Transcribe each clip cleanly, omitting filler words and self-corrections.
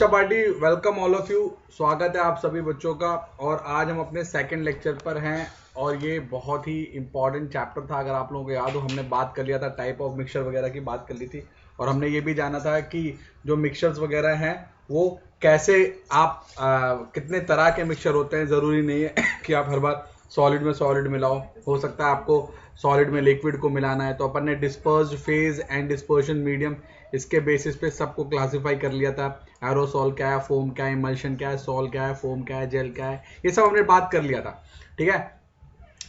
Party welcome all of you. स्वागत है आप सभी बच्चों का। और आज हम अपने सेकंड लेक्चर पर हैं और ये बहुत ही इंपॉर्टेंट चैप्टर था। अगर आप लोगों को याद हो, हमने बात कर लिया था, टाइप ऑफ मिक्सचर वगैरह की बात कर ली थी। और हमने ये भी जाना था कि जो मिक्सचर्स वगैरह हैं वो कैसे आप कितने तरह के मिक्सचर होते हैं। ज़रूरी नहीं है कि आप हर बार सॉलिड में सॉलिड मिलाओ। हो सकता है आपको सॉलिड में लिक्विड को मिलाना है। तो अपन ने dispersed phase and dispersion medium, इसके बेसिस पे सबको क्लासिफाई कर लिया था। एरोसॉल क्या है, फोम क्या है, इमल्शन क्या है, सॉल क्या है, फोम क्या है, जेल क्या है, ये सब हमने बात कर लिया था। ठीक है।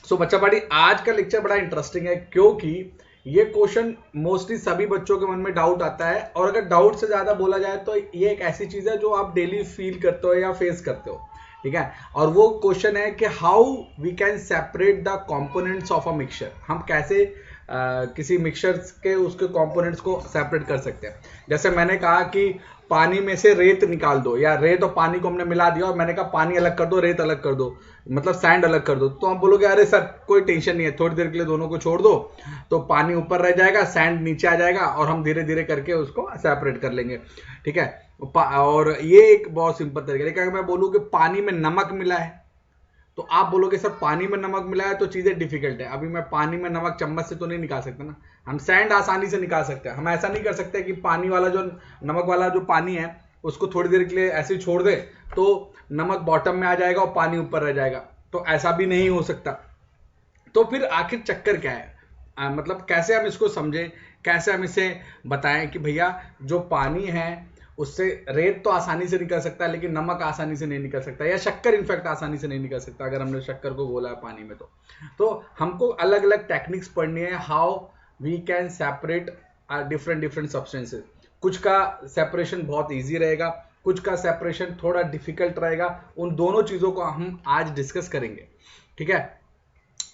सो बच्चा पार्टी आज का लेक्चर बड़ा इंटरेस्टिंग है क्योंकि ये क्वेश्चन मोस्टली सभी बच्चों के मन में डाउट आता है। और अगर डाउट से ज्यादा बोला जाए तो ये एक ऐसी चीज है जो आप डेली फील करते हो या फेस करते हो। ठीक है। और वो क्वेश्चन है कि how we can separate the components of a mixture. हम कैसे किसी मिक्सचर के उसके कंपोनेंट्स को सेपरेट कर सकते हैं। जैसे मैंने कहा कि पानी में से रेत निकाल दो, या रेत और पानी को हमने मिला दिया और मैंने कहा पानी अलग कर दो, रेत अलग कर दो, मतलब सैंड अलग कर दो। तो आप बोलोगे अरे सर कोई टेंशन नहीं है, थोड़ी देर के लिए दोनों को छोड़ दो तो पानी ऊपर रह जाएगा, सैंड नीचे आ जाएगा और हम धीरे धीरे करके उसको सेपरेट कर लेंगे। ठीक है। और ये एक बहुत सिंपल तरीका है। लेकिन अगर मैं बोलूं कि पानी में नमक मिला है तो आप बोलोगे सर पानी में नमक मिला है तो चीजें डिफिकल्ट है। अभी मैं पानी में नमक चम्मच से तो नहीं निकाल सकता ना। हम सैंड आसानी से निकाल सकते हैं। हम ऐसा नहीं कर सकते कि पानी वाला जो नमक वाला जो पानी है उसको थोड़ी देर के लिए ऐसे ही छोड़ दे तो नमक बॉटम में आ जाएगा और पानी ऊपर रह जाएगा। तो ऐसा भी नहीं हो सकता। तो फिर आखिर चक्कर क्या है, मतलब कैसे हम इसको समझें, कैसे हम इसे बताएं कि भैया जो पानी है उससे रेत तो आसानी से निकल सकता है लेकिन नमक आसानी से नहीं निकल सकता, या शक्कर इनफैक्ट आसानी से नहीं निकल सकता अगर हमने शक्कर को घोला है पानी में। तो हमको अलग अलग टेक्निक्स पढ़नी है, how we can separate different different substances. कुछ का सेपरेशन बहुत इजी रहेगा, कुछ का सेपरेशन थोड़ा डिफिकल्ट रहेगा। उन दोनों चीजों को हम आज डिस्कस करेंगे। ठीक है।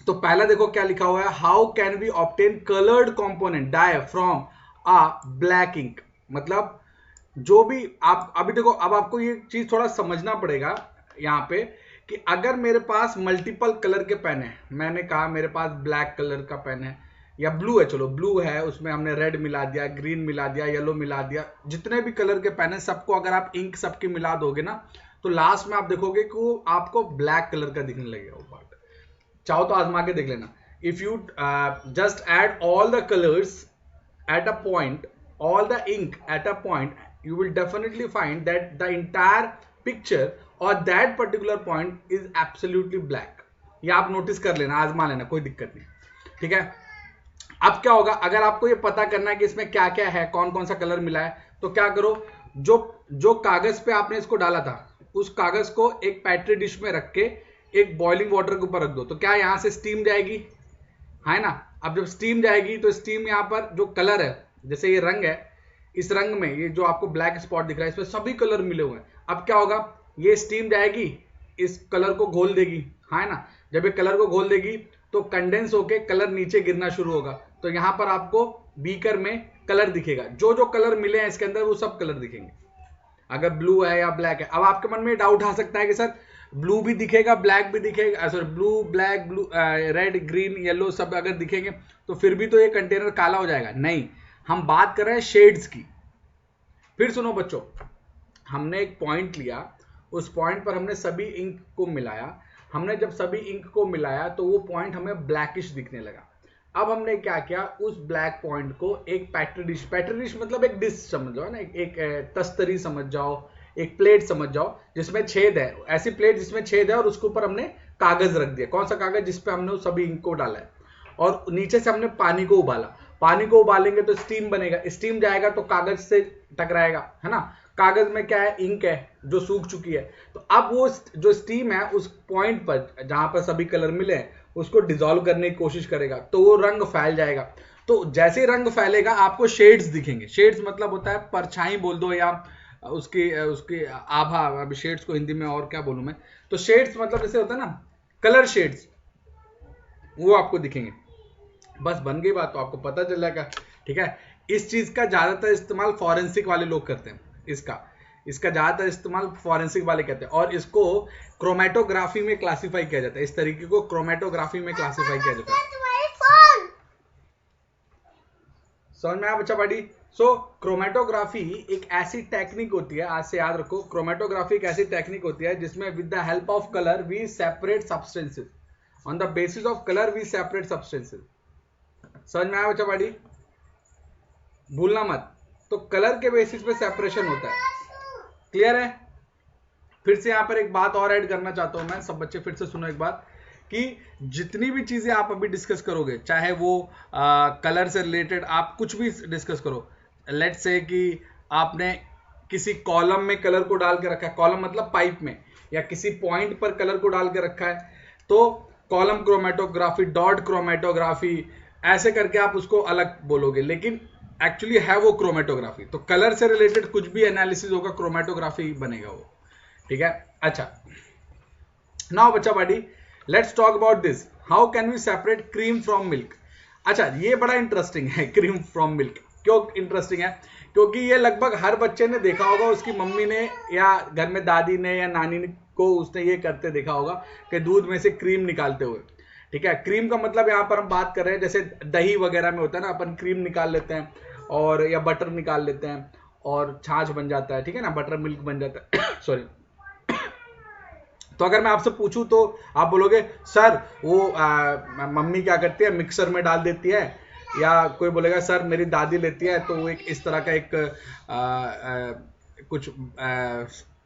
तो पहला देखो क्या लिखा हुआ है, how can we obtain coloured component dye from a black ink. मतलब जो भी आप अभी देखो, अब आपको ये चीज थोड़ा समझना पड़ेगा यहाँ पे कि अगर मेरे पास मल्टीपल कलर के पेन है, मैंने कहा मेरे पास ब्लैक कलर का पेन है या ब्लू है, चलो ब्लू है, उसमें हमने रेड मिला दिया, ग्रीन मिला दिया, येलो मिला दिया, जितने भी कलर के पेन है सबको अगर आप इंक सबकी मिला दोगे ना तो लास्ट में आप देखोगे कि वो आपको ब्लैक कलर का दिखने लगेगा वो पार्ट। चाहो तो आजमा के देख लेना। If you just add all the colours at a point, all the ink at a point, you will definitely find that the entire picture or that particular point is absolutely black. ये आप notice कर लेना, आजमा लेना, कोई दिक्कत नहीं। ठीक है। अब क्या होगा, अगर आपको ये पता करना है कि इसमें क्या क्या है, कौन कौन सा कलर मिला है, तो क्या करो, जो जो कागज पे आपने इसको डाला था उस कागज को एक पैट्री डिश में रख के एक बॉइलिंग वाटर के ऊपर रख दो। तो क्या यहां से स्टीम जाएगी, है ना। अब जब स्टीम जाएगी तो स्टीम यहाँ पर जो कलर है, जैसे ये रंग है, इस रंग में ये जो आपको ब्लैक स्पॉट दिख रहा है इसमें सभी कलर मिले हुए हैं। अब क्या होगा, ये स्टीम जाएगी, इस कलर को घोल देगी, है ना। जब ये कलर को घोल देगी तो कंडेंस होके कलर नीचे गिरना शुरू होगा। तो यहाँ पर आपको बीकर में कलर दिखेगा, जो जो कलर मिले हैं इसके अंदर वो सब कलर दिखेंगे, अगर ब्लू है या ब्लैक है। अब आपके मन में डाउट आ सकता है कि सर ब्लू भी दिखेगा, ब्लैक भी दिखेगा, sorry blue black blue red green yellow सब अगर दिखेंगे तो फिर भी तो ये कंटेनर काला हो जाएगा। नहीं, हम बात कर रहे हैं शेड्स की। फिर सुनो बच्चों, हमने एक पॉइंट लिया, उस पॉइंट पर हमने सभी इंक को मिलाया। हमने जब सभी इंक को मिलाया तो वो पॉइंट हमें ब्लैकिश दिखने लगा। अब हमने क्या किया, उस ब्लैक पॉइंट को एक पैट्री डिश मतलब एक डिश समझ जाओ ना, एक तस्तरी समझ जाओ, एक प्लेट समझ जाओ जिसमें छेद है, ऐसी प्लेट जिसमें छेद है और उसके ऊपर हमने कागज रख दिया। कौन सा कागज, जिसपे हमने सभी इंक को डाला है, और नीचे से हमने पानी को उबाला। पानी को उबालेंगे तो स्टीम बनेगा, स्टीम जाएगा तो कागज से टकराएगा, है ना। कागज में क्या है, इंक है जो सूख चुकी है। तो अब वो जो स्टीम है उस पॉइंट पर जहां पर सभी कलर मिले हैं उसको डिसॉल्व करने की कोशिश करेगा तो वो रंग फैल जाएगा। तो जैसे रंग फैलेगा आपको शेड्स दिखेंगे। शेड्स मतलब होता है परछाई बोल दो या उसकी आभा। अभी शेड्स को हिंदी में और क्या बोलूं मैं, तो शेड्स मतलब जैसे होता है ना कलर शेड्स, वो आपको दिखेंगे। बस बन गई बात, तो आपको पता चल जाएगा। ठीक है। इस चीज का ज्यादातर इस्तेमाल फॉरेंसिक वाले लोग करते हैं। इसका ज्यादातर इस्तेमाल फॉरेंसिक वाले करते हैं और इसको क्रोमेटोग्राफी में क्लासिफाई किया जाता है। इस तरीके को क्रोमेटोग्राफी में क्लासिफाई किया जाता है। समझ में आया बच्चा पार्टी। सो क्रोमेटोग्राफी एक ऐसी टेक्निक होती है, आज से याद रखो, क्रोमेटोग्राफी एक ऐसी टेक्निक होती है जिसमें with the help of colour we separate substances, on the basis of colour we separate substances. समझ में आया बच्चा पार्टी? भूलना मत, तो कलर के बेसिस पे सेपरेशन होता है। क्लियर है? फिर से यहां पर एक बात और ऐड करना चाहता हूं मैं, सब बच्चे फिर से सुनो एक बात, कि जितनी भी चीजें आप अभी डिस्कस करोगे, चाहे वो कलर से रिलेटेड आप कुछ भी डिस्कस करो, लेट्स से कि आपने किसी कॉलम में कलर को डाल के रखा है, कॉलम मतलब पाइप में, या किसी पॉइंट पर कलर को डाल के रखा है, तो कॉलम क्रोमेटोग्राफी, डॉट क्रोमेटोग्राफी, ऐसे करके आप उसको अलग बोलोगे, लेकिन एक्चुअली है वो क्रोमेटोग्राफी। तो कलर से रिलेटेड कुछ भी एनालिसिस होगा क्रोमेटोग्राफी बनेगा वो, ठीक है? अच्छा, नाउ बच्चा party, let's talk about this, how can we separate cream from milk. अच्छा, ये बड़ा इंटरेस्टिंग है, क्रीम फ्रॉम मिल्क। क्यों इंटरेस्टिंग है? क्योंकि ये लगभग हर बच्चे ने देखा होगा, उसकी मम्मी ने या घर में दादी ने या नानी को उसने ये करते देखा होगा कि दूध में से क्रीम निकालते हुए, ठीक है? क्रीम का मतलब यहाँ पर हम बात कर रहे हैं जैसे दही वगैरह में होता है ना, अपन क्रीम निकाल लेते हैं और या बटर निकाल लेते हैं और छाछ बन जाता है, ठीक है ना, बटर मिल्क बन जाता है सॉरी। तो अगर मैं आपसे पूछूं तो आप बोलोगे सर वो मम्मी क्या करती है, मिक्सर में डाल देती है, या कोई बोलेगा सर मेरी दादी लेती है तो वो एक इस तरह का एक कुछ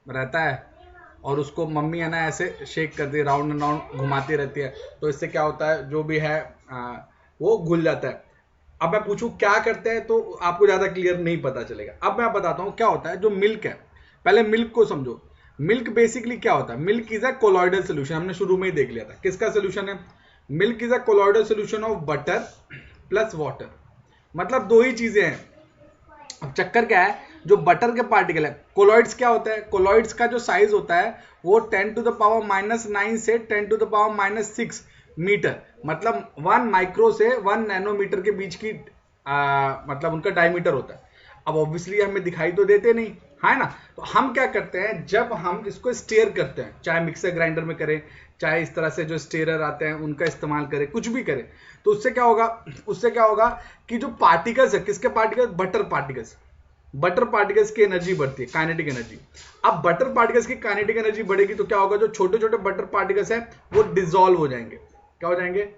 रहता है और उसको मम्मी है ना ऐसे शेक करती है, राउंड एंड राउंड घुमाती रहती है, तो इससे क्या होता है, जो भी है वो घुल जाता है। अब मैं पूछूं क्या करते हैं तो आपको ज्यादा क्लियर नहीं पता चलेगा। अब मैं बताता हूं क्या होता है। जो मिल्क है, पहले मिल्क को समझो। मिल्क बेसिकली क्या होता है? Milk is a colloidal solution, हमने शुरू में ही देख लिया था। किसका सोल्यूशन है? Milk is a colloidal solution of butter plus water. मतलब दो ही चीजें हैं। अब चक्कर क्या है, जो बटर के पार्टिकल है, कोलॉइड्स क्या होता है? कोलॉइड्स का जो साइज होता है वो 10 to the power -9 से 10 to the power -6 मीटर, मतलब 1 माइक्रो से 1 नैनोमीटर के बीच की मतलब उनका डायमीटर होता है। अब ऑब्वियसली हमें दिखाई तो देते नहीं, है ना? तो हम क्या करते हैं, जब हम इसको स्टेयर करते हैं, चाहे मिक्सर ग्राइंडर में करें, चाहे इस तरह से जो स्टेरर आते हैं उनका इस्तेमाल करें, कुछ भी करें, तो उससे क्या होगा, उससे क्या होगा कि जो पार्टिकल्स है, किसके particles? Butter particles. Butter particles की एनर्जी बढ़ती है, काइनेटिक एनर्जी। अब बटर पार्टिकल्स की काइनेटिक एनर्जी बढ़ेगी तो क्या होगा, जो छोटे छोटे बटर पार्टिकल्स हैं वो डिसॉल्व हो जाएंगे। क्या हो जाएंगे?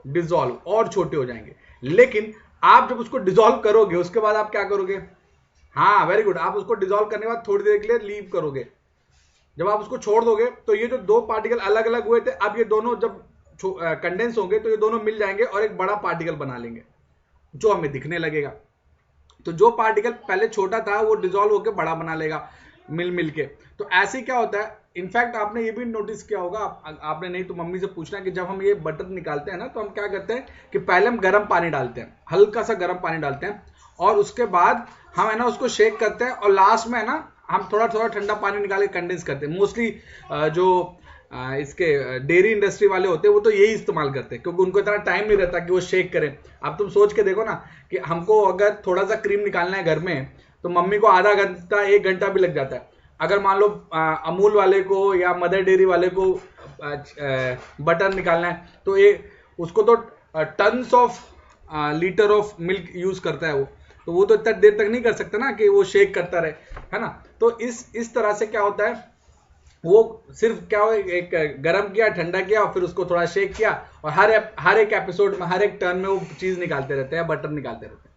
डिसॉल्व, और छोटे हो जाएंगे। लेकिन आप जब उसको डिसॉल्व करोगे उसके बाद आप क्या करोगे? हाँ, वेरी गुड, आप उसको डिसॉल्व करने के बाद थोड़ी देर के लिए लीव करोगे। जब आप उसको छोड़ दोगे तो ये जो दो पार्टिकल अलग अलग हुए थे, अब ये दोनों जब कंडेंस होंगे तो ये दोनों मिल जाएंगे और एक बड़ा पार्टिकल बना लेंगे जो हमें दिखने लगेगा। तो जो पार्टिकल पहले छोटा था वो डिसॉल्व होकर बड़ा बना लेगा मिल के। तो ऐसे क्या होता है, इनफैक्ट आपने ये भी नोटिस किया होगा, आपने नहीं तो मम्मी से पूछना कि जब हम ये बटर निकालते हैं ना तो हम क्या करते हैं कि पहले हम गर्म पानी डालते हैं, हल्का सा गर्म पानी डालते हैं, और उसके बाद हम है ना उसको शेक करते हैं, और लास्ट में है ना हम थोड़ा थोड़ा ठंडा पानी निकाल के कंडेंस करते हैं। मोस्टली जो इसके डेयरी इंडस्ट्री वाले होते हैं वो तो यही इस्तेमाल करते हैं, क्योंकि उनको इतना टाइम नहीं रहता कि वो शेक करें। अब तुम सोच के देखो ना कि हमको अगर थोड़ा सा क्रीम निकालना है घर में तो मम्मी को आधा घंटा 1 घंटा भी लग जाता है। अगर मान लो अमूल वाले को या मदर डेयरी वाले को बटर निकालना है तो ये उसको तो tons of litre of milk use करता है वो, तो वो तो इतना देर तक नहीं कर सकता ना कि वो शेक करता रहे, है ना? तो इस तरह से क्या होता है, वो सिर्फ क्या हो, एक गरम किया, ठंडा किया और फिर उसको थोड़ा शेक किया, और हर एक एपिसोड में, हर एक टर्न में वो चीज निकालते रहते हैं, बटर निकालते रहते हैं।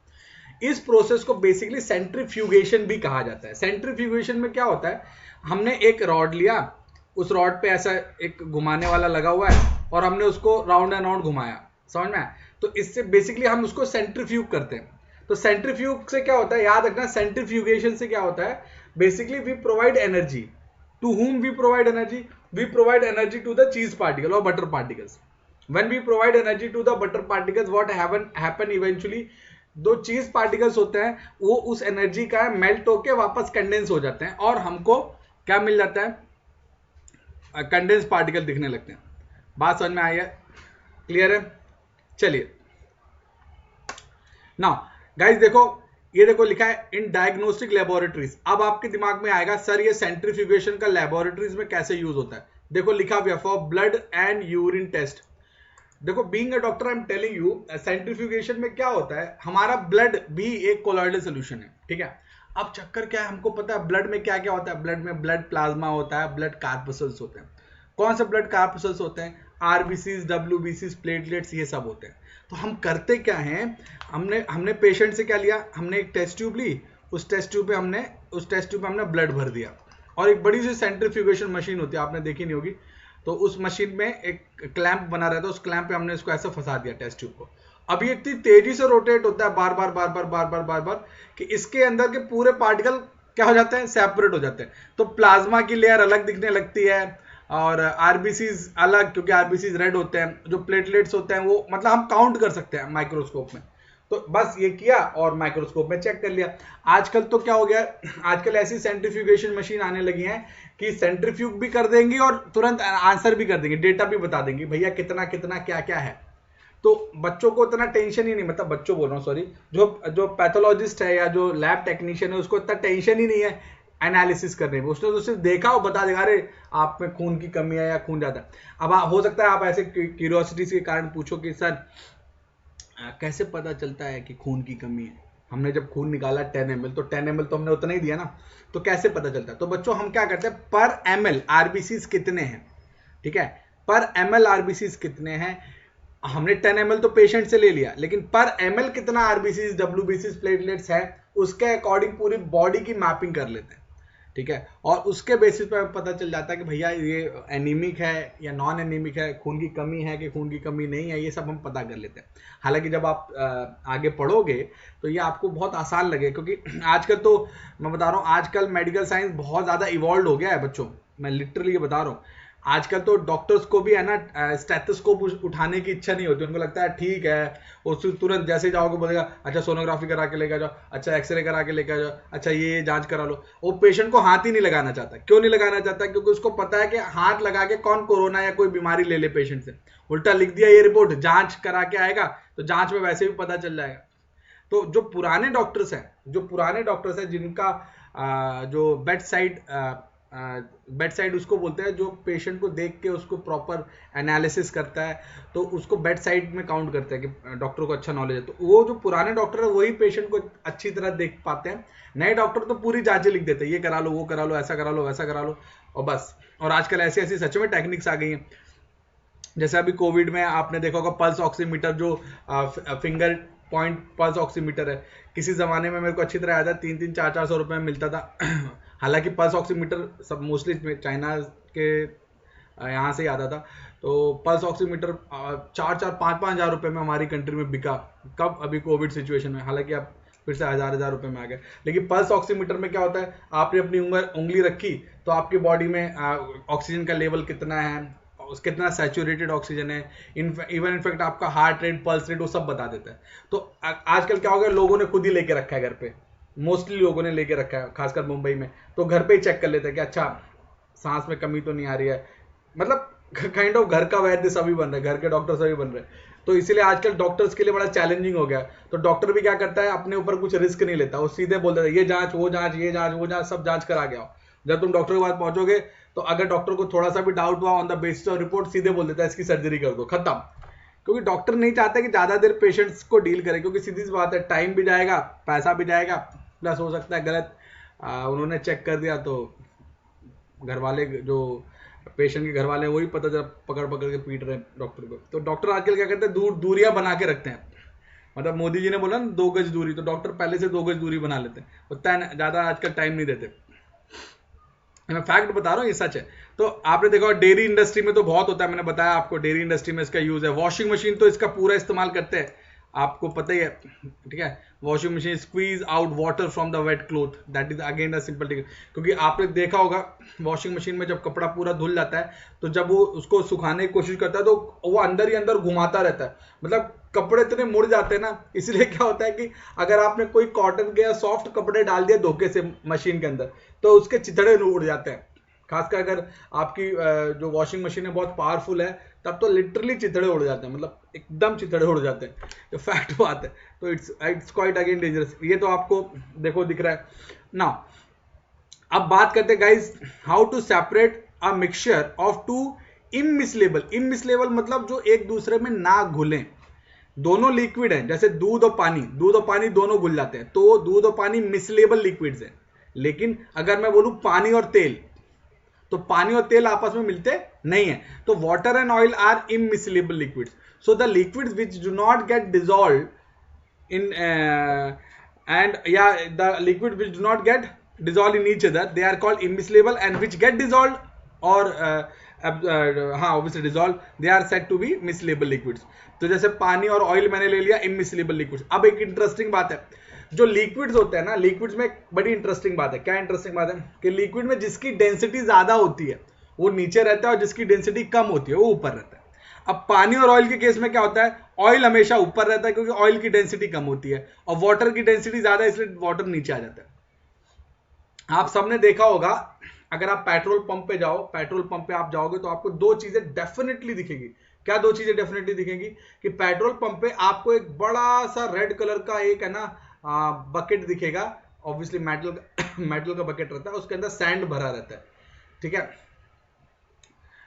इस प्रोसेस को बेसिकली सेंट्रीफ्यूगेशन भी कहा जाता है। सेंट्रीफ्यूगेशन में क्या होता है, हमने एक रॉड लिया, उस रॉड पे ऐसा एक घुमाने वाला लगा हुआ है और हमने उसको राउंड एंड राउंड घुमाया, समझ में आया? तो इससे बेसिकली हम उसको सेंट्रीफ्यूग करते हैं। तो सेंट्रीफ्यूग से क्या होता है, याद रखना, सेंट्रीफ्यूगेशन से क्या होता है, basically we provide energy. To whom we provide energy? We provide energy to the cheese particle or butter particles. When we provide energy to the butter particles, what happen eventually? दो चीज particles होते हैं वो उस energy का melt होके वापस condense हो जाते हैं और हमको क्या मिल जाता है, कंडेंस पार्टिकल दिखने लगते हैं। बात समझ में आई है? क्लियर है? चलिए नाउ गाइस देखो, ये देखो लिखा है इन डायग्नोस्टिक लेबोरेटरीज। अब आपके दिमाग में आएगा सर ये सेंट्रीफ्यूगेशन का लेबोरेटरीज में कैसे यूज होता है। देखो लिखा हुआ for blood and urine test. देखो being a doctor I am telling you, centrifugation में क्या होता है, हमारा ब्लड भी एक कोलॉइडल सोल्यूशन है, ठीक है। अब चक्कर क्या है, हमको पता है ब्लड में क्या क्या होता है, ब्लड में ब्लड प्लाज्मा होता है, ब्लड कार्पसल्स होते हैं। कौन से ब्लड कार्पसल्स होते हैं, आरबीसीज, डब्ल्यूबीसीज, प्लेटलेट्स, ये सब होते हैं। तो हम करते क्या हैं, हमने पेशेंट से क्या लिया, हमने एक टेस्ट ट्यूब ली, उस टेस्ट ट्यूब पे हमने ब्लड भर दिया, और एक बड़ी सी सेंट्रीफ्यूगेशन मशीन होती है, आपने देखी नहीं होगी, तो उस मशीन में एक क्लैंप बना रहता है, उस क्लैंप पे हमने इसको ऐसे फंसा दिया टेस्ट ट्यूब को। अब ये इतनी तेजी से रोटेट होता है बार बार कि इसके अंदर के पूरे पार्टिकल क्या हो जाते हैं, सेपरेट हो जाते हैं। तो प्लाज्मा की लेयर अलग दिखने लगती है, और आरबीसीज अलग, क्योंकि आरबीसीज रेड होते हैं, जो प्लेटलेट्स होते हैं वो मतलब हम काउंट कर सकते हैं माइक्रोस्कोप में। तो बस ये किया और माइक्रोस्कोप में चेक कर लिया। आजकल तो क्या हो गया, आजकल ऐसी सेंट्रीफ्यूगेशन मशीन आने लगी हैं कि सेंट्रीफ्यूग भी कर देंगी और तुरंत आंसर भी कर देंगी, डेटा भी बता देंगी भैया कितना कितना क्या क्या है। तो बच्चों को इतना टेंशन ही नहीं, मतलब बच्चों बोल रहा हूँ सॉरी, जो पैथोलॉजिस्ट है या जो लैब टेक्नीशियन है उसको इतना टेंशन ही नहीं है एनालिसिस करने में, उसने तो सिर्फ देखा और बता देगा अरे आप में खून की कमी है या खून ज्यादा। अब हो सकता है आप ऐसे क्यूरियोसिटी के कारण पूछो कि सर कैसे पता चलता है कि खून की कमी है, हमने जब खून निकाला 10 ml, तो 10 ml तो हमने उतना ही दिया ना, तो कैसे पता चलता है। तो बच्चों हम क्या करते हैं, पर ml आरबीसीज कितने हैं, ठीक है, पर ml आरबीसीज कितने हैं, हमने 10 ml तो पेशेंट से ले लिया, लेकिन पर ml कितना आरबीसीज, डब्ल्यूबीसीज, प्लेटलेट्स है, उसके अकॉर्डिंग पूरी बॉडी की मैपिंग कर लेते हैं, ठीक है। और उसके बेसिस पर पता चल जाता है कि भैया ये एनीमिक है या नॉन एनीमिक है, खून की कमी है कि खून की कमी नहीं है, ये सब हम पता कर लेते हैं। हालांकि जब आप आगे पढ़ोगे तो ये आपको बहुत आसान लगे, क्योंकि आजकल तो मैं बता रहा हूँ, आजकल मेडिकल साइंस बहुत ज़्यादा इवॉल्व हो गया है बच्चों, मैं लिटरली ये बता रहा हूँ। आजकल तो डॉक्टर्स को भी है ना स्टेथोस्कोप उठाने की इच्छा नहीं होती, उनको लगता है ठीक है, उससे तुरंत जैसे जाओगे बोलेगा अच्छा सोनोग्राफी करा के लेकर जाओ, अच्छा एक्सरे करा के लेकर जाओ, अच्छा ये जांच करा लो। वो पेशेंट को हाथ ही नहीं लगाना चाहता। क्यों नहीं लगाना चाहता, क्योंकि उसको पता है कि हाथ लगा के कौन कोरोना या कोई बीमारी ले ले पेशेंट से, उल्टा लिख दिया ये रिपोर्ट, जांच करा के आएगा तो जांच में वैसे भी पता चल जाएगा। तो जो पुराने डॉक्टर्स हैं जिनका जो बेड साइड उसको बोलते हैं, जो पेशेंट को देख के उसको प्रॉपर एनालिसिस करता है, तो उसको बेड साइड में काउंट करते हैं कि डॉक्टर को अच्छा नॉलेज है। तो वो जो पुराने डॉक्टर है वही पेशेंट को अच्छी तरह देख पाते हैं। नए डॉक्टर तो पूरी जांचें लिख देते हैं, ये करा लो, वो करा लो, ऐसा करा लो, वैसा करा लो, और बस। और आजकल ऐसी ऐसी सच में टेक्निक्स आ गई हैं, जैसे अभी कोविड में आपने देखा होगा पल्स ऑक्सीमीटर, जो फिंगर पॉइंट पल्स ऑक्सीमीटर है, किसी जमाने में मेरे को अच्छी तरह याद है 300-400 रुपए में मिलता था। हालांकि पल्स ऑक्सीमीटर सब मोस्टली चाइना के यहाँ से ही आता था। तो पल्स ऑक्सीमीटर 4-5 हज़ार रुपए में हमारी कंट्री में बिका, कब, अभी कोविड सिचुएशन में। हालांकि अब फिर से हजार रुपए में आ गए। लेकिन पल्स ऑक्सीमीटर में क्या होता है, आपने अपनी उंगली रखी तो आपकी बॉडी में ऑक्सीजन का लेवल कितना है, कितना सैचुरेटेड ऑक्सीजन है, इवन इनफैक्ट आपका हार्ट रेट, पल्स रेट, वो सब बता देता है। तो आजकल क्या हो गया, लोगों ने खुद ही लेके रखा है घर पे, मोस्टली लोगों ने लेके रखा है, खासकर मुंबई में। तो घर पे ही चेक कर लेते हैं कि अच्छा सांस में कमी तो नहीं आ रही है, मतलब काइंड ऑफ घर का वैद्य सभी बन रहे हैं, घर के डॉक्टर सभी बन रहे हैं। तो इसीलिए आजकल डॉक्टर्स के लिए बड़ा चैलेंजिंग हो गया। तो डॉक्टर भी क्या करता है, अपने ऊपर कुछ रिस्क नहीं लेता, वो सीधे बोल देता है ये जांच, वो जांच, ये जांच, वो जांच, सब जांच करा गया। जब तुम डॉक्टर के पास पहुंचोगे तो अगर डॉक्टर को थोड़ा सा भी डाउट हुआ, on the basis of report सीधे बोल देता है इसकी सर्जरी कर दो, खत्म। क्योंकि डॉक्टर नहीं चाहता कि ज्यादा देर पेशेंट्स को डील करे, क्योंकि सीधी सी बात है, टाइम भी जाएगा, पैसा भी जाएगा, प्लस हो सकता है गलत उन्होंने चेक कर दिया तो घर वाले, जो पेशेंट के घर वाले वही पता चला पकड़ पकड़ के पीट रहे हैं डॉक्टर को। तो डॉक्टर आजकल क्या करते हैं, दूरियां बना के रखते हैं। मतलब मोदी जी ने बोला ना 2 गज दूरी, तो डॉक्टर पहले से 2 गज दूरी बना लेते हैं, उतना ज्यादा आजकल टाइम नहीं देते। मैं फैक्ट बता रहा हूँ, ये सच है। तो आपने देखा डेयरी इंडस्ट्री में तो बहुत होता है, मैंने बताया आपको, डेयरी इंडस्ट्री में इसका यूज है। वॉशिंग मशीन तो इसका पूरा इस्तेमाल करते हैं, आपको पता ही है, ठीक है। Washing machine squeeze out water from the wet cloth, that is again a simple trick. क्योंकि आपने देखा होगा वॉशिंग मशीन में जब कपड़ा पूरा धुल जाता है, तो जब वो उसको सुखाने की कोशिश करता है तो वो अंदर ही अंदर घुमाता रहता है, मतलब कपड़े इतने मुड़ जाते हैं ना। इसलिए क्या होता है कि अगर आपने कोई कॉटन के या सॉफ्ट कपड़े डाल दिए धोखे से मशीन के अंदर, तो उसके चिथड़े उड़ जाते हैं। खासकर अगर आपकी जो वॉशिंग मशीन है बहुत पावरफुल है, तब तो लिटरली चिथड़े उड़ जाते हैं, मतलब एकदम चिथड़े उड़ जाते हैं, तो फैक्ट बात है। तो इट्स क्वाइट अगेन डेंजरस। ये तो आपको देखो दिख रहा है ना। अब बात करते हैं guys, how to separate a mixture of 2 immiscible, immiscible मतलब जो एक दूसरे में ना घुलें, दोनों लिक्विड हैं, जैसे दूध और पानी दोनों घुल जाते हैं, तो दूध और पानी मिसलेबल लिक्विड्स हैं। लेकिन अगर मैं बोलूं पानी और तेल, तो पानी और तेल आपस में मिलते नहीं है। तो water and oil are immiscible liquids. So the liquids which do not get dissolve in and yeah, the liquid which do not get dissolved in each other, they are called immiscible, and which get dissolved or obviously dissolved, they are said to be miscible liquids. तो जैसे पानी और oil मैंने ले लिया इमिसलेबल liquids. अब एक interesting बात है, जो लिक्विड्स होते हैं ना, लिक्विड्स में एक बड़ी इंटरेस्टिंग बात है। क्या इंटरेस्टिंग बात है कि लिक्विड में जिसकी डेंसिटी ज्यादा होती है वो नीचे रहता है, और जिसकी डेंसिटी कम होती है वो ऊपर रहता है। अब पानी और ऑयल के केस में क्या होता है, ऑयल हमेशा ऊपर रहता है क्योंकि ऑयल की डेंसिटी कम होती है, और वाटर की डेंसिटी ज्यादा है इसलिए वाटर नीचे आ जाता है। आप सबने देखा होगा, अगर आप पेट्रोल पंप पे जाओ, पेट्रोल पंप पे आप जाओगे तो आपको दो चीजें डेफिनेटली दिखेगी। क्या दो चीजें डेफिनेटली दिखेंगी कि पेट्रोल पंप पे आपको एक बड़ा सा रेड कलर का एक है ना बकेट दिखेगा, ऑब्वियसली मेटल का बकेट रहता है, उसके अंदर सैंड भरा रहता है। ठीक है,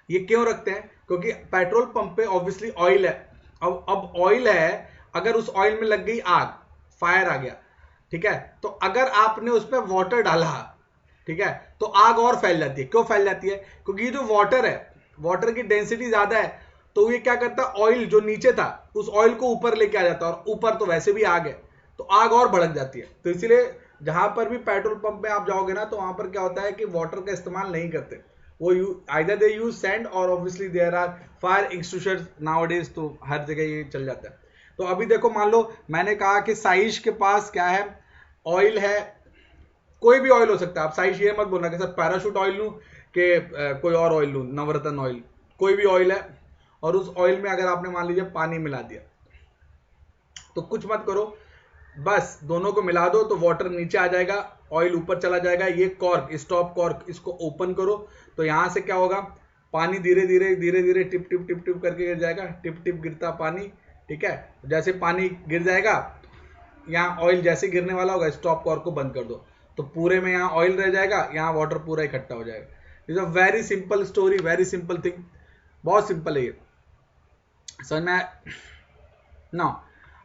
ये क्यों रखते हैं, क्योंकि पेट्रोल पंप पे ऑब्वियसली ऑयल है। अब ऑयल है, अगर उस ऑयल में लग गई आग, फायर आ गया, ठीक है, तो अगर आपने उस पर वाटर डाला, ठीक है, तो आग और फैल जाती है। क्यों फैल जाती है, क्योंकि ये जो वाटर है, वाटर की डेंसिटी ज्यादा है, तो ये क्या करता है, ऑयल जो नीचे था उस ऑयल को ऊपर लेके आ जाता है, और ऊपर तो वैसे भी आग है तो आग और भड़क जाती है। तो इसीलिए जहां पर भी पेट्रोल पंप में आप जाओगे ना, तो वहां पर क्या होता है कि वाटर का इस्तेमाल नहीं करते, वो आइदर दे यूज सैंड और obviously there are fire extinguishers nowadays, तो हर जगह ये चल जाता है। तो अभी देखो, मान लो मैंने कहा कि साइश के पास क्या है, ऑयल है, कोई भी ऑयल हो सकता है। आप साइश ये मत बोलना कि सर पैराशूट ऑयल लूं कि कोई और ऑयल लूं, नवरत्न ऑयल, कोई भी ऑयल है, और उस ऑयल में अगर आपने मान लीजिए पानी मिला दिया, तो कुछ मत करो, बस दोनों को मिला दो तो वाटर नीचे आ जाएगा, ऑयल ऊपर चला जाएगा। ये कॉर्क, स्टॉप कॉर्क, इसको ओपन करो तो यहां से क्या होगा, पानी धीरे धीरे टिप टिप टिप टिप करके गिर जाएगा, टिप टिप गिरता पानी। ठीक है, जैसे पानी गिर जाएगा, यहाँ ऑयल जैसे गिरने वाला होगा, स्टॉप कॉर्क को बंद कर दो, तो पूरे में यहाँ ऑयल रह जाएगा, यहाँ वाटर पूरा इकट्ठा हो जाएगा। Is a very simple story, very simple thing, बहुत सिंपल है ये, समझ में आया? Now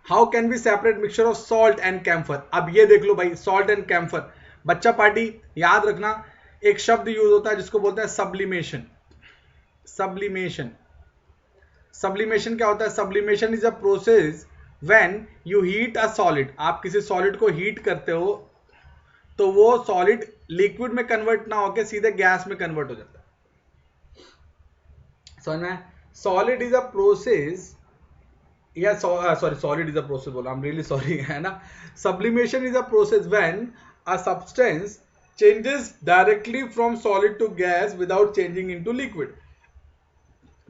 how can be separate mixture of salt and camphor. अब ये देख लो भाई, सॉल्ट एंड कैम्फर, बच्चा पार्टी याद रखना, एक शब्द यूज होता है जिसको बोलते हैं सब्लिमेशन। सब्लिमेशन, सब्लिमेशन क्या होता है, sublimation is a process when you heat a solid. आप किसी सॉलिड को हीट करते हो तो वो सॉलिड लिक्विड में कन्वर्ट ना होकर सीधे गैस में कन्वर्ट हो जाता है, समझ में? सॉलिड इज अ प्रोसेस, या sorry solid is a process बोला, आई एम रियली सॉरी, है ना। Sublimation is a process when a substance changes directly from solid to gas without changing into liquid.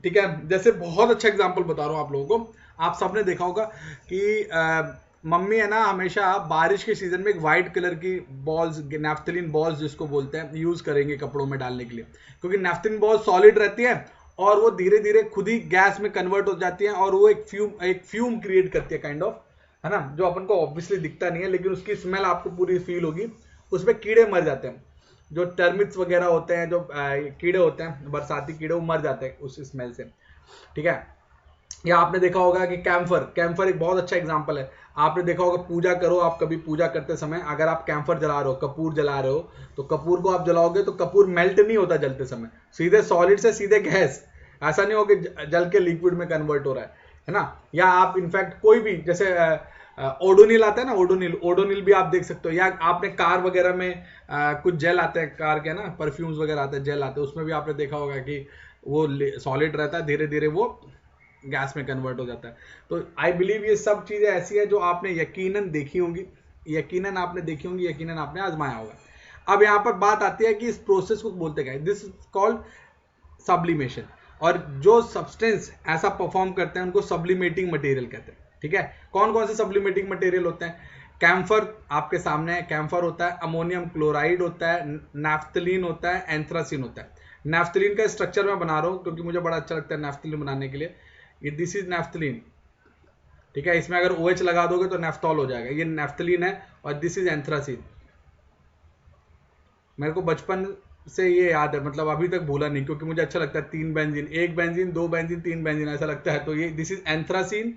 ठीक है, जैसे बहुत अच्छा एग्जांपल बता रहा हूं आप लोगों को, आप सबने देखा होगा कि मम्मी है ना हमेशा बारिश के सीजन में एक व्हाइट कलर की बॉल्स, नैफ्थलीन बॉल्स जिसको बोलते हैं, यूज करेंगे कपड़ों में डालने के लिए, क्योंकि नैफ्थलीन बॉल्स सॉलिड रहती है और वो धीरे धीरे खुद ही गैस में कन्वर्ट हो जाती है, और वो एक फ्यूम क्रिएट करती है काइंड ऑफ, है ना, जो अपन को ऑब्वियसली दिखता नहीं है लेकिन उसकी स्मेल आपको पूरी फील होगी। उसमें कीड़े मर जाते हैं, जो टर्मिट्स वगैरह होते हैं, जो कीड़े होते हैं, बरसाती कीड़े, वो मर जाते हैं उस स्मेल से। ठीक है, या आपने देखा होगा कि कैम्फर एक बहुत अच्छा एग्जांपल है। आपने देखा होगा, पूजा करो, आप कभी पूजा करते समय अगर आप कैम्फर जला रहे हो, कपूर जला रहे हो, तो कपूर को आप जलाओगे तो कपूर मेल्ट नहीं होता जलते समय, सीधे सॉलिड से सीधे गैस, ऐसा नहीं हो कि जल के लिक्विड में कन्वर्ट हो रहा है ना। या आप इनफैक्ट कोई भी, जैसे ओडोनिल आता है ना, ओडोनिल भी आप देख सकते हो, या आपने कार वगैरह में कुछ जेल आते हैं, कार के ना परफ्यूम्स वगैरह आते हैं, जेल आते हैं, उसमें भी आपने देखा होगा कि वो सॉलिड रहता है, धीरे धीरे वो गैस में कन्वर्ट हो जाता है। तो आई बिलीव ये सब चीजें ऐसी है जो आपने यकीनन देखी होंगी, यकीनन आपने देखी होंगी, यकीनन आपने आजमाया होगा। अब यहाँ पर बात आती है कि इस प्रोसेस को बोलते क्या है, दिस इज कॉल्ड सब्लिमेशन। और जो सब्सटेंस ऐसा परफॉर्म करते हैं उनको सब्लिमेटिंग मटेरियल कहते हैं। ठीक है, कौन कौन से सब्लिमेटिंग मटेरियल होते हैं? कैम्फर आपके सामने है, कैम्फर होता है, अमोनियम क्लोराइड होता है, नैफ्थलीन होता है, एंथ्रासिन होता है। नैफ्थलीन का स्ट्रक्चर मैं बना रहा हूँ क्योंकि मुझे बड़ा अच्छा लगता है नैफ्थलीन बनाने के लिए। ये दिस इज नैफ्थलीन, ठीक है, इसमें अगर OH लगा दोगे तो नैफ्थॉल हो जाएगा, ये नैफ्थलीन है, और दिस इज एंथ्रासिन। मेरे को बचपन से ये याद है, मतलब अभी तक भूला नहीं, क्योंकि मुझे अच्छा लगता है 3 बेंजीन, 1 बेंजीन, 2 बेंजीन, 3 बेंजीन ऐसा लगता है। तो ये दिस इज एंथ्रासीन,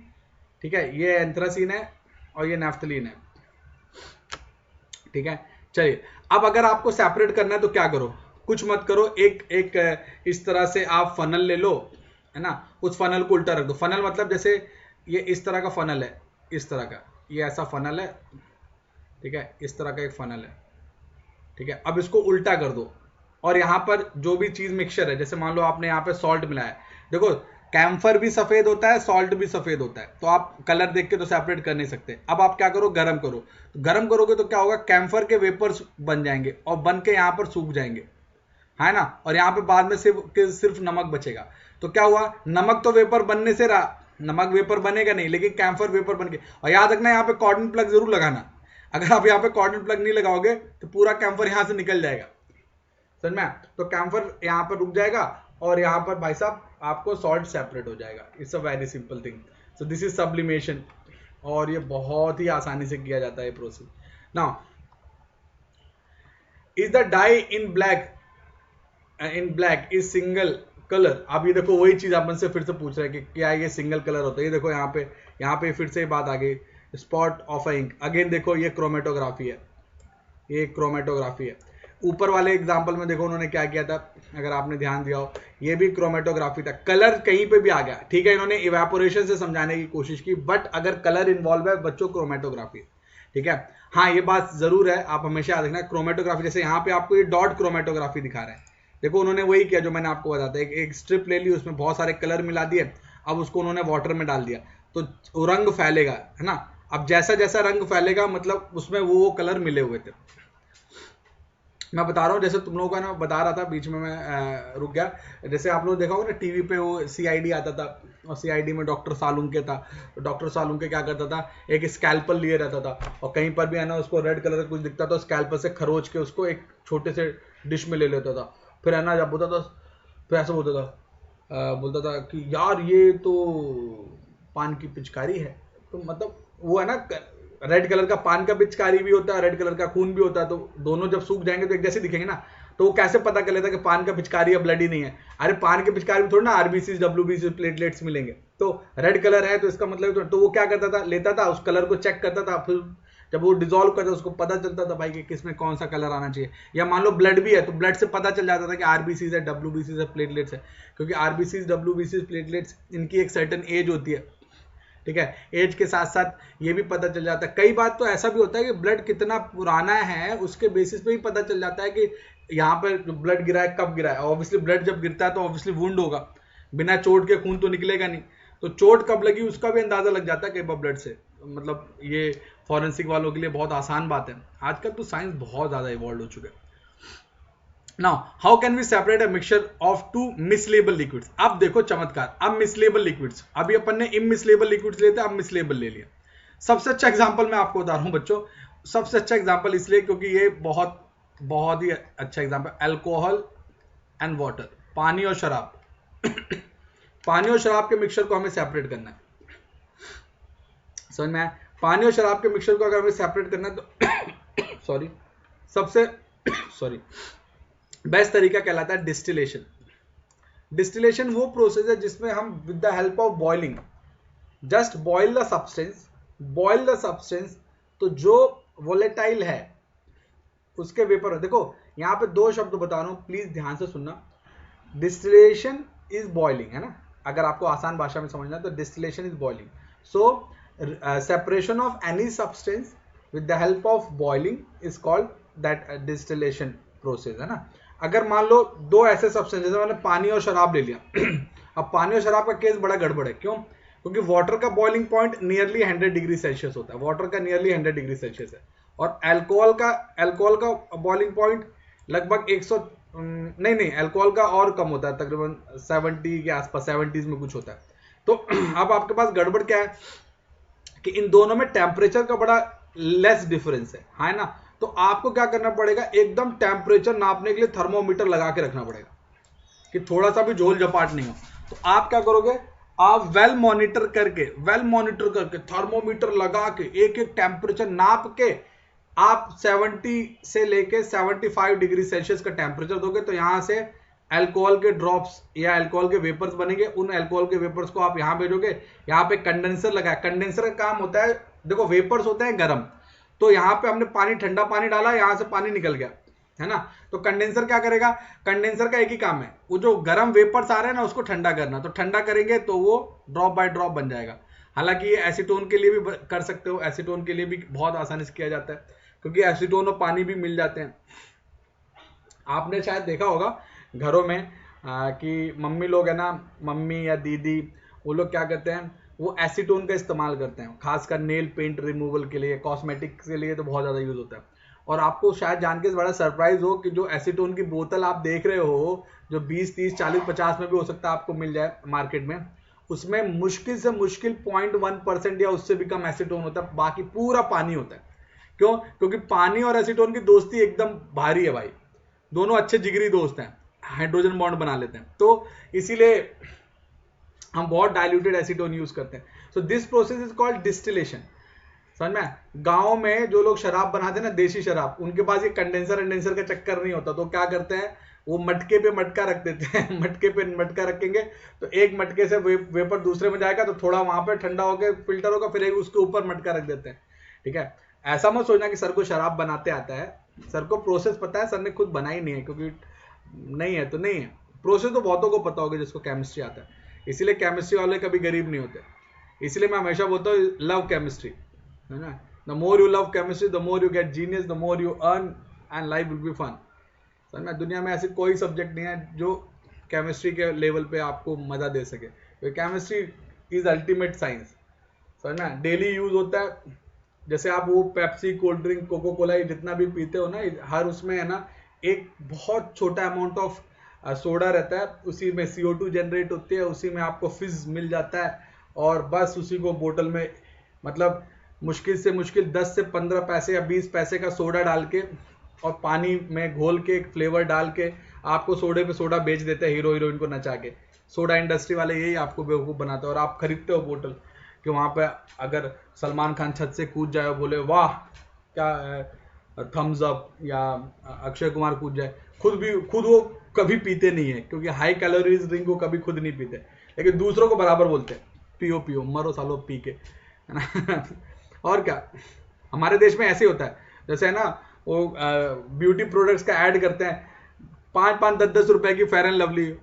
ठीक है, ये एंथ्रासीन है और ये नैफ्थलीन है, ठीक है। चलिए, अब अगर आपको सेपरेट करना है तो क्या करो, कुछ मत करो, एक एक इस तरह से आप फनल ले लो, है ना, उस फनल को उल्टा रख दो। फनल मतलब जैसे ये इस तरह का फनल है, इस तरह का, ये ऐसा फनल है, ठीक है, इस तरह का एक फनल है, ठीक है। अब इसको उल्टा कर दो और यहाँ पर जो भी चीज मिक्सचर है, जैसे मान लो आपने यहाँ पे सॉल्ट मिलाया है, देखो कैम्फर भी सफेद होता है, सॉल्ट भी सफेद होता है, तो आप कलर देख के तो सेपरेट कर नहीं सकते। अब आप क्या करो, गरम करो, तो गरम करोगे तो क्या होगा, कैम्फर के वेपर्स बन जाएंगे और बन के यहाँ पर सूख जाएंगे, है ना, और यहाँ पे बाद में सिर्फ नमक बचेगा। तो क्या हुआ, नमक तो वेपर बनने से रहा, नमक वेपर बनेगा नहीं, लेकिन कैम्फर वेपर बन के। और याद रखना यहाँ पे कॉटन प्लग जरूर लगाना, अगर आप यहाँ पे कॉटन प्लग नहीं लगाओगे तो पूरा कैम्फर यहाँ से निकल जाएगा, समझ में। तो कैम्फर यहाँ पर रुक जाएगा और यहाँ पर भाई साहब आपको सॉल्ट सेपरेट हो जाएगा। It's a very simple thing. So this is sublimation, और ये बहुत ही आसानी से किया जाता है process. Now is the dye in black is single colour. अब ये देखो वही चीज अपन से फिर से पूछ रहे हैं कि क्या ये सिंगल कलर होता है। ये देखो यहाँ पे फिर से बात आ गई, स्पॉट ऑफ इंक। अगेन देखो ये क्रोमेटोग्राफी है, ये क्रोमेटोग्राफी है। ऊपर वाले एग्जांपल में देखो उन्होंने क्या किया था, अगर आपने ध्यान दिया हो, ये भी क्रोमेटोग्राफी था। कलर कहीं पे भी आ गया, ठीक है, इन्होंने इवेपोरेशन से समझाने की कोशिश की, बट अगर कलर इन्वॉल्व है बच्चों, क्रोमेटोग्राफी, ठीक है। हाँ, ये बात जरूर है, आप हमेशा याद रखना, क्रोमेटोग्राफी जैसे यहाँ पे आपको ये डॉट क्रोमेटोग्राफी दिखा रहा है, देखो उन्होंने वही किया जो मैंने आपको बताया था, एक स्ट्रिप ले ली, उसमें बहुत सारे कलर मिला दिए, अब उसको उन्होंने वाटर में डाल दिया तो रंग फैलेगा, है ना। अब जैसा जैसा रंग फैलेगा मतलब उसमें वो कलर मिले हुए थे। मैं बता रहा हूँ, जैसे तुम लोगों का ना बता रहा था, बीच में मैं रुक गया। जैसे आप लोग देखा होगा ना टीवी पे वो सीआईडी आता था, और सीआईडी में डॉक्टर सालुंके था, तो डॉक्टर सालुंके क्या करता था, एक स्कैल्पल लिए रहता था, और कहीं पर भी है ना उसको रेड कलर का कुछ दिखता था, स्कैल्पल से खरोच के उसको एक छोटे से डिश में ले लेता था। फिर है ना जब बोलता था, फिर ऐसा बोलता था कि यार ये तो पान की पिचकारी है। तो मतलब वो है ना, रेड कलर का पान का पिचकारी भी होता है, रेड कलर का खून भी होता है, तो दोनों जब सूख जाएंगे तो एक जैसे दिखेंगे ना। तो वो कैसे पता कर लेता कि पान का पिचकारी या ब्लड ही नहीं है। अरे पान के पिचकारी में थोड़ा ना आरबीसी डब्ल्यूबीसी प्लेटलेट्स मिलेंगे, तो रेड कलर है तो इसका मतलब तो वो क्या करता था, लेता था उस कलर को चेक करता था, फिर जब वो डिजोल्व करता उसको पता चलता था भाई कि किसमें कौन सा कलर आना चाहिए। या मान लो ब्लड भी है तो ब्लड से पता चल जाता था कि आरबीसी है, डब्ल्यूबीसी है, प्लेटलेट्स है, क्योंकि आरबीसी डब्ल्यूबीसी प्लेटलेट्स इनकी एक सर्टेन एज होती है, ठीक है। एज के साथ साथ ये भी पता चल जाता है। कई बार तो ऐसा भी होता है कि ब्लड कितना पुराना है उसके बेसिस पे ही पता चल जाता है कि यहाँ पर जो ब्लड गिरा है कब गिरा है। ऑब्वियसली ब्लड जब गिरता है तो ऑब्वियसली वुंड होगा, बिना चोट के खून तो निकलेगा नहीं, तो चोट कब लगी उसका भी अंदाजा लग जाता है कई बार ब्लड से। मतलब ये फॉरेंसिक वालों के लिए बहुत आसान बात है। आजकल तो साइंस बहुत ज्यादा इवॉल्व हो चुका है। Now, how can we separate a mixture of two miscible liquids? अब देखो चमत्कार, अब miscible liquids, अभी अपन ने immiscible liquids लेते अब miscible ले लिया। सबसे अच्छा एग्जांपल मैं आपको बता रहा हूं बच्चों, सबसे अच्छा एग्जांपल इसलिए क्योंकि ये बहुत बहुत ही अच्छा एग्जांपल, अल्कोहल एंड वाटर, पानी और शराब। पानी और शराब के मिक्सचर को हमें सेपरेट करना है, समझ में आया? पानी और शराब के मिक्सचर को अगर हमें सेपरेट करना है तो सॉरी सबसे बेस्ट तरीका कहलाता है डिस्टिलेशन। डिस्टिलेशन वो प्रोसेस है जिसमें हम with the help of boiling just boil the substance, तो जो वोलेटाइल है उसके वेपर। देखो यहाँ पे दो शब्द बता रहा हूं, प्लीज ध्यान से सुनना। डिस्टिलेशन इज बॉइलिंग, है ना, अगर आपको आसान भाषा में समझना तो distillation is boiling. So separation of any substance with the help of boiling is called that distillation process, है ना। अगर मान लो दो ऐसे सब्सटेंस, जैसे मैंने पानी और शराब ले लिया अब पानी और शराब का केस बड़ा गड़बड़ है, क्यों? क्योंकि वाटर का boiling point nearly 100 degree Celsius होता है, वाटर का नियरली 100 डिग्री सेल्सियस है, और अल्कोहल का बॉइलिंग पॉइंट लगभग 100 नहीं अल्कोहल का और कम होता है, तकरीबन 70 के आसपास, 70s में कुछ होता है। तो अब आपके पास गड़बड़ क्या है कि इन दोनों में टेम्परेचर का बड़ा लेस डिफरेंस है ना। तो आपको क्या करना पड़ेगा, एकदम टेम्परेचर नापने के लिए थर्मोमीटर लगा के रखना पड़ेगा कि थोड़ा सा भी झोल झपाट नहीं हो। तो आप क्या करोगे, आप वेल मॉनिटर करके थर्मोमीटर लगा के एक एक टेम्परेचर नाप के आप 70 से लेके 75 डिग्री सेल्सियस का टेम्परेचर दोगे तो यहां से अल्कोहल के ड्रॉप्स या अल्कोहल के वेपर्स बनेंगे। उन अल्कोहल के वेपर्स को आप यहां भेजोगे। यहाँ पे कंडेंसर लगा है। कंडेंसर का काम होता है, देखो वेपर्स होते हैं गर्म, तो यहाँ पे हमने पानी, ठंडा पानी डाला, यहां से पानी निकल गया, है ना। तो कंडेंसर क्या करेगा, कंडेंसर का एक ही काम है, वो जो गर्म वेपर्स आ रहे हैं ना उसको ठंडा करना। तो ठंडा करेंगे तो वो ड्रॉप बाय ड्रॉप बन जाएगा। हालांकि ये एसीटोन के लिए भी कर सकते हो, एसीटोन के लिए भी बहुत आसानी से किया जाता है क्योंकि एसीटोन और पानी भी मिल जाते हैं। आपने शायद देखा होगा घरों में कि मम्मी लोग है ना, मम्मी या दीदी, वो लोग क्या करते हैं, वो एसीटोन का इस्तेमाल करते हैं, खासकर नेल पेंट रिमूवल के लिए, कॉस्मेटिक के लिए तो बहुत ज़्यादा यूज होता है। और आपको शायद जान के बड़ा सरप्राइज हो कि जो एसीटोन की बोतल आप देख रहे हो, जो 20, 30, 40, 50 में भी हो सकता है आपको मिल जाए मार्केट में, उसमें मुश्किल से मुश्किल 0.1% या उससे भी कम एसीटोन होता है, बाकी पूरा पानी होता है। क्यों? क्योंकि पानी और एसीटोन की दोस्ती एकदम भारी है भाई, दोनों अच्छे जिगरी दोस्त हैं, हाइड्रोजन बॉन्ड बना लेते हैं, तो इसीलिए हम बहुत डाइल्यूटेड एसीटोन यूज करते हैं। So this process is called distillation. समझ में? गांव में जो लोग शराब बनाते हैं ना, देसी शराब, उनके पास ये कंडेंसर का चक्कर नहीं होता, तो क्या करते हैं, वो मटके पे मटका रख देते हैं। मटके पे मटका रखेंगे तो एक मटके से वेपर दूसरे में जाएगा, तो थोड़ा वहां पे ठंडा होकर फिल्टर होगा, फिर एक उसके ऊपर मटका रख देते हैं। ठीक है, ऐसा मत सोचना कि सर को शराब बनाते आता है, सर को प्रोसेस पता है, सर ने खुद बनाई नहीं है, क्योंकि नहीं है तो नहीं है। प्रोसेस तो बहुतों को पता होगा जिसको केमिस्ट्री आता है, इसीलिए केमिस्ट्री वाले कभी गरीब नहीं होते। इसलिए मैं हमेशा बोलता हूँ लव केमिस्ट्री, है ना। The more you love chemistry the more you get genius, the more you earn and life will be fun. समझ में? दुनिया में ऐसी कोई सब्जेक्ट नहीं है जो केमिस्ट्री के लेवल पे आपको मजा दे सके। तो केमिस्ट्री इज अल्टीमेट साइंस। समझ में? डेली यूज होता है। जैसे आप वो Pepsi, cold drink, Coca Cola जितना भी पीते हो ना, हर उसमें है ना एक बहुत छोटा अमाउंट ऑफ सोडा रहता है, उसी में CO2 जनरेट होती है, उसी में आपको फिज मिल जाता है, और बस उसी को बोतल में, मतलब मुश्किल से मुश्किल 10 से 15 पैसे या 20 पैसे का सोडा डाल के और पानी में घोल के एक फ्लेवर डाल के आपको सोडे पे सोडा बेच देते हैं, हीरो हीरोइन को नचा के। सोडा इंडस्ट्री वाले यही आपको बेवकूफ़ बनाते हैं, और आप खरीदते हो बोतल कि वहाँ पे अगर सलमान खान छत से कूद जाए और बोले वाह क्या थम्स अप, या अक्षय कुमार कूद जाए, खुद वो कभी पीते नहीं है, क्योंकि हाई कैलोरीज ड्रिंक को कभी खुद नहीं पीते, लेकिन दूसरों को बराबर बोलते हैं पियो पियो, मरो सालो पी के, है ना। और क्या, हमारे देश में ऐसे होता है, जैसे है ना वो ब्यूटी प्रोडक्ट्स का ऐड करते हैं, 5-5, 10-10 रुपए की fair and lovely,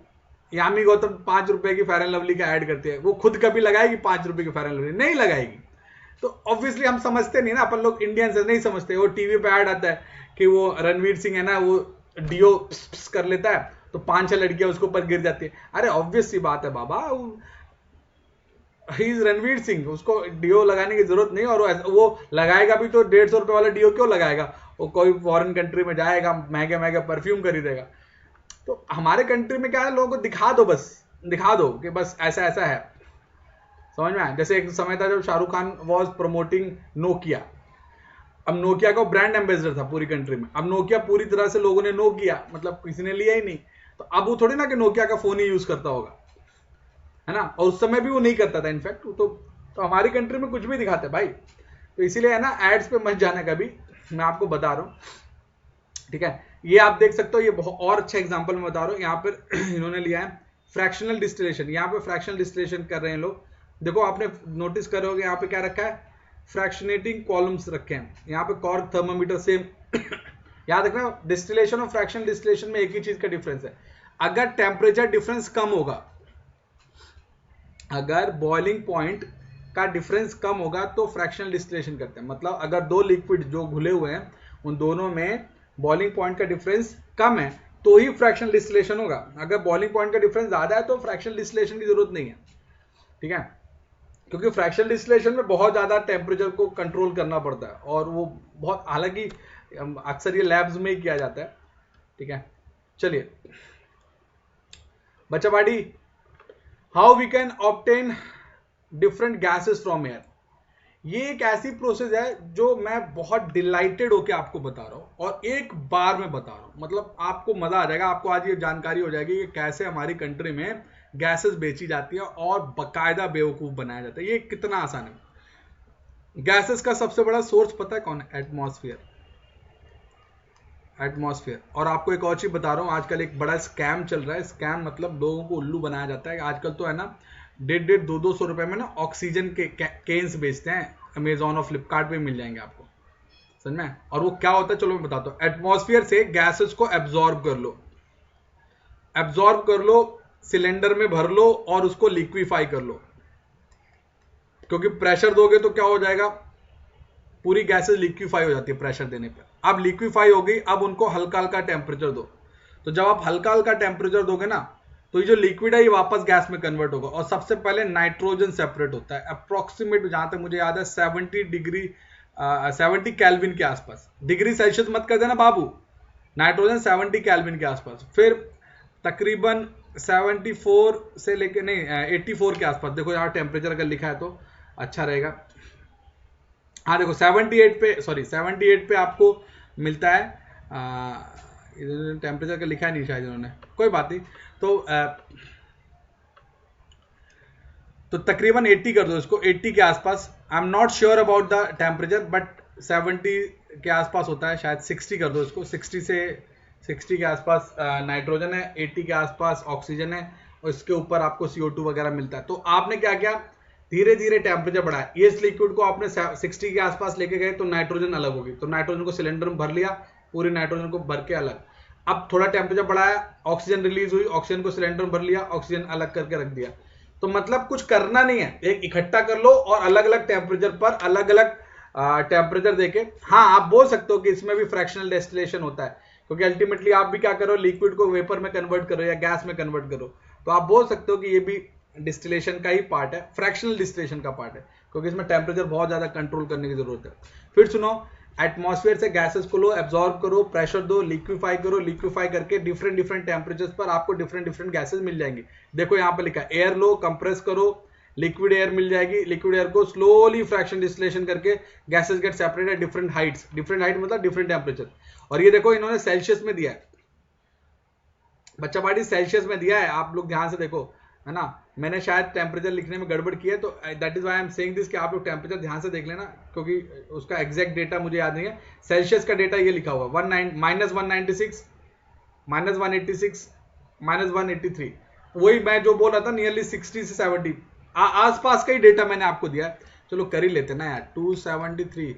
Yami Gautam 5 रुपए की फेयर एंड लवली का ऐड करती है, वो खुद कभी लगाएगी 5 रुपए की फेयर एंड लवली? नहीं लगाएगी। तो ऑब्वियसली हम समझते नहीं ना, अपन लोग इंडियंस नहीं समझते। वो टीवी पे ऐड आता है कि वो रणवीर सिंह है ना, वो डियो कर लेता है तो 5-6 लड़कियां उसके ऊपर गिर जाती है। अरे ऑब्वियस सी बात है बाबा, ही इज रणवीर सिंह, उसको डियो लगाने की जरूरत नहीं, और वो लगाएगा भी तो 150 रुपए वाला डियो क्यों लगाएगा? वो कोई फॉरेन कंट्री में जाएगा, महंगे महंगे परफ्यूम खरीदेगा। तो हमारे कंट्री में क्या है, लोगों को दिखा दो, बस दिखा दो कि बस ऐसा ऐसा है। समझ में आया? जैसे एक समय था जब Shahrukh Khan was promoting Nokia, अब नोकिया का ब्रांड एम्बेसडर था पूरी कंट्री में। अब नोकिया पूरी तरह से लोगों ने नो किया, मतलब किसी ने लिया ही नहीं, तो अब वो थोड़ी ना कि नोकिया का फोन ही यूज करता होगा, है ना। और उस समय भी वो नहीं करता था इनफैक्ट, तो हमारी कंट्री में कुछ भी दिखाते भाई। तो इसीलिए है ना, एड्स पे मत जाना कभी, मैं आपको बता रहा हूँ। ठीक है, ये आप देख सकते हो, ये बहुत और अच्छा एग्जांपल मैं बता रहा हूँ। यहाँ पर इन्होंने लिया है फ्रैक्शनल डिस्टिलेशन, यहाँ पे फ्रैक्शनल डिस्टिलेशन कर रहे हैं लोग। देखो आपने नोटिस करोगे यहाँ पे क्या रखा है, फ्रैक्शनेटिंग कॉलम्स रखे हैं, यहाँ पे कॉर्क थर्मोमीटर सेम। याद रखना, डिस्टिलेशन और फ्रैक्शनल डिस्टिलेशन में एक ही चीज का डिफरेंस है, अगर टेम्परेचर डिफरेंस कम होगा, अगर बॉइलिंग पॉइंट का डिफरेंस कम होगा तो फ्रैक्शनल डिस्टिलेशन करते हैं। मतलब अगर दो लिक्विड जो घुले हुए हैं उन दोनों में बॉइलिंग पॉइंट का डिफरेंस कम है तो ही फ्रैक्शनल डिस्टिलेशन होगा। अगर बॉइलिंग पॉइंट का डिफरेंस ज्यादा है तो फ्रैक्शनल डिस्टिलेशन की जरूरत नहीं है। ठीक है, क्योंकि फ्रैक्शनल डिस्टिलेशन में बहुत ज्यादा टेम्परेचर को कंट्रोल करना पड़ता है, और वो बहुत, हालांकि अक्सर ये लैब्स में ही किया जाता है। ठीक है, चलिए बच्चा party, how we can obtain different gases from air. ये एक ऐसी प्रोसेस है जो मैं बहुत डिलाइटेड होकर आपको बता रहा हूं, और एक बार में बता रहा हूं, मतलब आपको मजा आ जाएगा। आपको आज ये जानकारी हो जाएगी कि कैसे हमारी कंट्री में गैसेस बेची जाती है और बकायदा बेवकूफ बनाया जाता है। ये कितना आसान है। गैसेस का सबसे बड़ा सोर्स पता है कौन है? एटमॉस्फेयर। एटमॉस्फेयर। और आपको एक और चीज बता रहा हूँ, आजकल एक बड़ा स्कैम चल रहा है। स्कैम मतलब लोगों को उल्लू बनाया जाता है। आजकल तो है ना 150-200 रुपए में ना ऑक्सीजन के केन्स बेचते हैं, अमेजोन और फ्लिपकार्ट पे मिल जाएंगे आपको, समझ में। और वो क्या होता है चलो मैं बताता हूँ। एटमॉस्फेयर से गैसेस को एब्जॉर्ब कर लो, सिलेंडर में भर लो और उसको लिक्विफाई कर लो। क्योंकि प्रेशर दोगे तो क्या हो जाएगा, पूरी गैसेस लिक्विफाई हो जाती है प्रेशर देने पर। अब लिक्विफाई हो गई, अब उनको हल्का हल्का टेम्परेचर दो। तो जब आप हल्का हल्का टेम्परेचर दोगे ना, तो ये जो लिक्विड है ये वापस गैस में कन्वर्ट होगा। और सबसे पहले नाइट्रोजन सेपरेट होता है अप्रोक्सीमेट, जहां तक मुझे याद है 70 केल्विन के आसपास। डिग्री सेल्सियस मत कर देना बाबू, नाइट्रोजन 70 केल्विन के आसपास। फिर तकरीबन 74 से लेके नहीं 84 के आसपास। देखो यहाँ टेम्परेचर अगर लिखा है तो अच्छा रहेगा। हाँ देखो 78 पे आपको मिलता है। टेम्परेचर का लिखा है नहीं शायद इन्होंने, कोई बात नहीं। तो तकरीबन 80 कर दो इसको, 80 के आसपास। I am not sure about the temperature but 70 के आसपास होता है शायद। 60 कर दो इसको, 60 के आसपास नाइट्रोजन है, 80 के आसपास ऑक्सीजन है, और इसके ऊपर आपको CO2 वगैरह मिलता है। तो आपने क्या किया, धीरे धीरे टेम्परेचर बढ़ाया। ये इस लिक्विड को आपने 60 के आसपास लेके गए तो नाइट्रोजन अलग होगी, तो नाइट्रोजन को सिलेंडर में भर लिया, पूरी नाइट्रोजन को भर के अलग। अब थोड़ा टेम्परेचर बढ़ाया, ऑक्सीजन रिलीज हुई, ऑक्सीजन को सिलेंडर में भर लिया, ऑक्सीजन अलग करके रख दिया। तो मतलब कुछ करना नहीं है, एक इकट्ठा कर लो और अलग अलग टेम्परेचर पर अलग अलग टेम्परेचर देके। हाँ आप बोल सकते हो कि इसमें भी फ्रैक्शनल डिस्टिलेशन होता है, क्योंकि अल्टीमेटली आप भी क्या करो, लिक्विड को वेपर में कन्वर्ट करो या गैस में कन्वर्ट करो। तो आप बोल सकते हो कि ये भी डिस्टिलेशन का ही पार्ट है, फ्रैक्शनल डिस्टिलेशन का पार्ट है, क्योंकि इसमें टेम्परेचर बहुत ज्यादा कंट्रोल करने की जरूरत है। फिर सुनो, एटमॉस्फेयर से गैसेस को लो, एब्जॉर्ब करो, प्रेशर दो, लिक्विफाई करो, लिक्विफाई करके डिफरेंट डिफरेंट टेम्परेचर्स पर आपको डिफरेंट डिफरेंट गैसेस मिल जाएंगी। देखो यहाँ पे लिखा है एयर लो, कंप्रेस करो, लिक्विड एयर मिल जाएगी। लिक्विड एयर को स्लोली फ्रैक्शन डिस्टिलेशन करके gases get separated different Heights. Different height मतलब डिफरेंट टेम्परेचर। और ये देखो इन्होंने सेल्सियस में दिया है, बच्चा पार्टी सेल्सियस में दिया है, आप लोग ध्यान से देखो, है ना। मैंने शायद टेम्परेचर लिखने में गड़बड़ की है, तो that is why I am saying this कि आप लोग टेम्परेचर ध्यान से देख लेना, क्योंकि उसका एग्जैक्ट डेटा मुझे याद नहीं है। सेल्सियस का डेटा ये लिखा हुआ -196, -186, -183। वही मैं जो बोल रहा था, नियरली 60 से 70 आसपास का ही डेटा मैंने आपको दिया है। चलो कर ही लेते ना यार, 273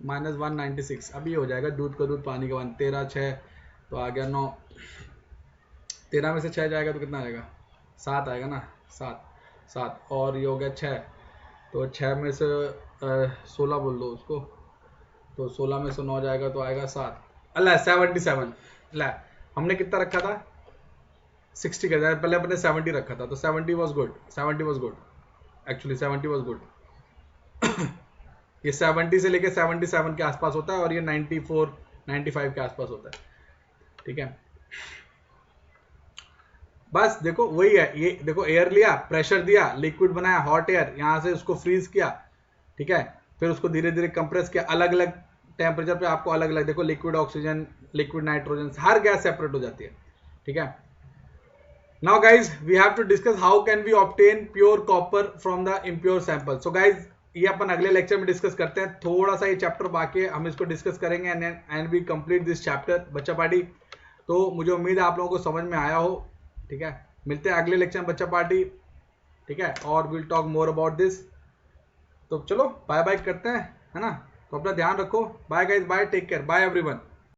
-196, अभी हो जाएगा दूध का दूध पानी का पानी। 13 6 तो आ गया 9, 13 में से 6 जाएगा तो कितना आएगा, 7 आएगा ना, 7 और ये हो गया 6, तो 6 में से 16 बोल दो उसको, तो 16 में से 9 जाएगा तो आएगा 7, अल्लाह 77। ला हमने कितना रखा था, 60 का, पहले अपने 70 रखा था, तो 70 was good, actually 70 was good. ये 70 से लेके 77 के आसपास होता है, और ये 94 95 के आसपास होता है, ठीक है। बस देखो वही है, ये देखो एयर लिया, प्रेशर दिया, लिक्विड बनाया, हॉट एयर, यहां से उसको फ्रीज किया, ठीक है। फिर उसको धीरे धीरे कंप्रेस किया, अलग अलग टेम्परेचर पे आपको अलग अलग, देखो लिक्विड ऑक्सीजन, लिक्विड नाइट्रोजन, हर गैस सेपरेट हो जाती है, ठीक है। Now guys we have to discuss how can we obtain pure copper from the impure sample. So guys ये अपन अगले लेक्चर में डिस्कस करते हैं, थोड़ा सा ये चैप्टर बाकी है, हम इसको डिस्कस करेंगे and we complete this chapter बच्चा पार्टी। तो मुझे उम्मीद है आप लोगों को समझ में आया हो, ठीक है। मिलते हैं अगले लेक्चर में बच्चा पार्टी, ठीक है, और will talk more about this. तो चलो बाय बाय करते हैं, है ना। तो अपना ध्यान रखो, bye guys, bye, take care, bye everyone.